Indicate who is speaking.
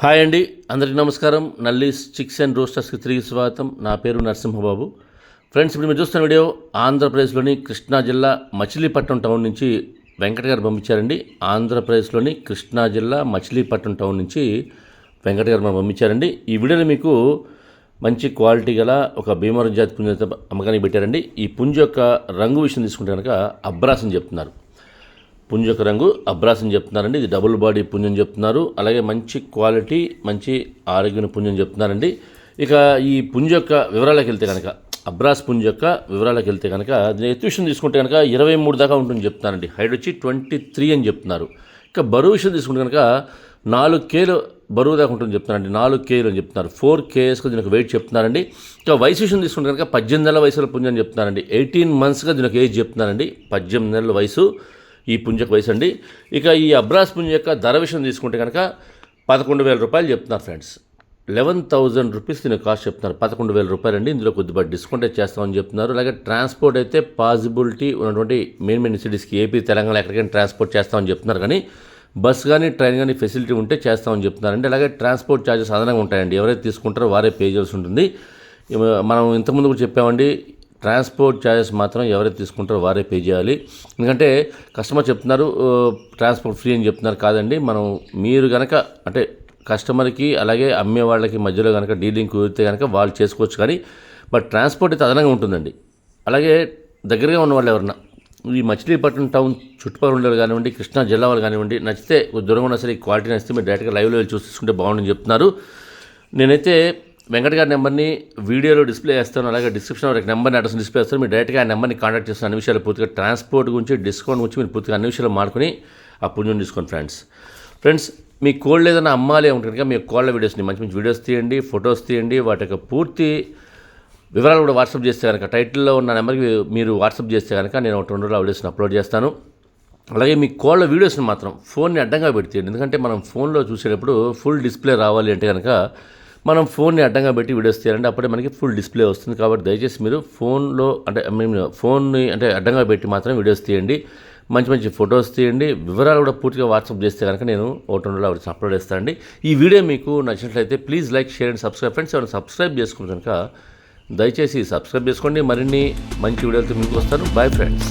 Speaker 1: Hi అండి, అందరికీ నమస్కారం. నల్లీస్ చిక్స్ అండ్ రోస్టర్స్కి తిరిగి స్వాగతం. నా పేరు నరసింహబాబు. ఫ్రెండ్స్, ఇప్పుడు మీరు చూస్తున్న వీడియో ఆంధ్రప్రదేశ్లోని కృష్ణా జిల్లా మచిలీపట్నం టౌన్ నుంచి వెంకట గారు పంపించారండి. ఆంధ్రప్రదేశ్లోని కృష్ణా జిల్లా మచిలీపట్నం టౌన్ నుంచి వెంకట గారు మనం పంపించారండి. ఈ వీడియోలో మీకు మంచి క్వాలిటీ గల ఒక భీమవరం జాతి పుంజ అమ్మకానికి పెట్టారండి. ఈ పుంజ యొక్క రంగు విషయం తీసుకుంటే కనుక అబ్రాస్ అని చెప్తున్నారు. పుంజ యొక్క రంగు అబ్రాస్ అని చెప్తున్నారండి. ఇది డబుల్ బాడీ పుంజ అని చెప్తున్నారు. అలాగే మంచి క్వాలిటీ, మంచి ఆరోగ్యమైన పుంజ అని చెప్తున్నారండి. ఇక ఈ పుంజ యొక్క వివరాలకు వెళ్తే కనుక, అబ్రాస్ పుంజ యొక్క వివరాలకు వెళ్తే కనుక ఎత్తు విషయం తీసుకుంటే కనుక 23 దాకా ఉంటుందని చెప్తున్నారండి. హైట్ వచ్చి 23 అని చెప్తున్నారు. ఇక బరువు విషయం తీసుకుంటే కనుక 4 కేలు బరువు దాకా ఉంటుందని చెప్తున్నారండి. 4 కేలు అని చెప్తున్నారు. 4 కేఎస్గా దీనికి వెయిట్ చెప్తున్నారండి. ఇక వయసు విషయం తీసుకుంటే కనుక 18 నెలల వయసులో పుంజ అని చెప్తున్నారండి. 18 మంత్స్గా దీనికి ఏజ్ చెప్తున్నారండి. 18 నెలల వయసు ఈ పుంజకు వయసు అండి. ఇక ఈ అబ్రాస్ పుంజ యొక్క ధర విషయం తీసుకుంటే కనుక 11,000 రూపాయలు చెప్తున్నారు ఫ్రెండ్స్. 11,000 రూపీస్ దీని కాస్ట్ చెప్తున్నారు. 11,000 రూపాయలు అండి. ఇందులో కొద్దిగా డిస్కౌంట్ అయితే చేస్తామని చెప్తున్నారు. అలాగే ట్రాన్స్పోర్ట్ అయితే పాసిబిలిటీ ఉన్నటువంటి మెయిన్ సిటీస్కి, ఏపీ, తెలంగాణ ఎక్కడికైనా ట్రాన్స్పోర్ట్ చేస్తామని చెప్తున్నారు. కానీ బస్ కానీ ట్రైన్ కానీ ఫెసిలిటీ ఉంటే చేస్తామని చెప్తున్నారండి. అలాగే ట్రాన్స్పోర్ట్ ఛార్జెస్ అదనంగా ఉంటాయండి. ఎవరైతే తీసుకుంటారో వారే పే చేయాల్సి ఉంటుంది. మనం ఇంతకుముందు కూడా చెప్పామండి, ట్రాన్స్పోర్ట్ ఛార్జెస్ మాత్రం ఎవరైతే తీసుకుంటారో వారే పే చేయాలి. ఎందుకంటే కస్టమర్ చెప్తున్నారు ట్రాన్స్పోర్ట్ ఫ్రీ అని చెప్తున్నారు. కాదండి, మీరు కనుక అంటే కస్టమర్కి అలాగే అమ్మే వాళ్ళకి మధ్యలో కనుక డీలింగ్ కుదిరితే కనుక వాళ్ళు చేసుకోవచ్చు. కానీ బట్ ట్రాన్స్పోర్ట్ అయితే అదనంగా ఉంటుందండి. అలాగే దగ్గరగా ఉన్న వాళ్ళు ఎవరన్నా ఈ మచిలీపట్నం టౌన్ చుట్టుపక్కల ఉండేవాళ్ళు కానివ్వండి, కృష్ణా జిల్లా వాళ్ళు కానివ్వండి, నచ్చితే దూరంగా ఉన్నా సరే ఈ క్వాలిటీ నచ్చితే మీరు డైరెక్ట్గా లైవ్లో వెళ్ళి చూసుకుంటే బాగుందని చెప్తున్నారు. నేనైతే వెంకట గారి నెంబర్ని వీడియోలో డిస్ప్లే చేస్తాను. అలాగే డిస్క్రిప్షన్లో ఒక నెంబర్ని అడ్రస్ డిస్ప్లే చేస్తాను. మీరు డైరెక్ట్గా ఆ నెంబర్ని కాంటాక్ట్ చేస్తాను. అన్ని విషయాలు పూర్తిగా ట్రాన్స్పోర్ట్ గురించి, డిస్కౌంట్ గురించి మీరు పూర్తిగా అన్ని విషయాలు మాడుకుని ఆ పుంజుని తీసుకోండి ఫ్రెండ్స్. మీ కోళ్ళు ఏదైనా అమ్మాలి ఉంటుంది కనుక మీ కోళ్ళ వీడియోస్ని మంచి మంచి వీడియోస్ తీయండి, ఫొటోస్ తీయండి. వాటి యొక్క పూర్తి వివరాలు కూడా వాట్సాప్ చేస్తే కనుక, టైటిల్లో ఉన్న నెంబర్కి మీరు వాట్సాప్ చేస్తే కనుక నేను ఒక 2 రోజులు వీడియోస్ని అప్లోడ్ చేస్తాను. అలాగే మీ కోళ్ళ వీడియోస్ని మాత్రం ఫోన్ని అడ్డంగా పెడితే, ఎందుకంటే మనం ఫోన్లో చూసేటప్పుడు ఫుల్ డిస్ప్లే రావాలి అంటే కనుక మనం ఫోన్ని అడ్డంగా పెట్టి వీడియోస్ తీయాలంటే అప్పుడే మనకి ఫుల్ డిస్ప్లే వస్తుంది. కాబట్టి దయచేసి మీరు ఫోన్ని అడ్డంగా పెట్టి మాత్రం వీడియోస్ తీయండి. మంచి మంచి ఫొటోస్ తీయండి. వివరాలు కూడా పూర్తిగా వాట్సాప్ చేస్తే కనుక నేను ఓటోలో అప్లోడ్ చేస్తానండి. ఈ వీడియో మీకు నచ్చినట్లయితే please like, share and subscribe. Friends, ఎవరైనా సబ్స్క్రైబ్ చేసుకుని కనుక దయచేసి సబ్స్క్రైబ్ చేసుకోండి. మరిన్ని మంచి వీడియోలతో మీకు వస్తాను. Bye friends.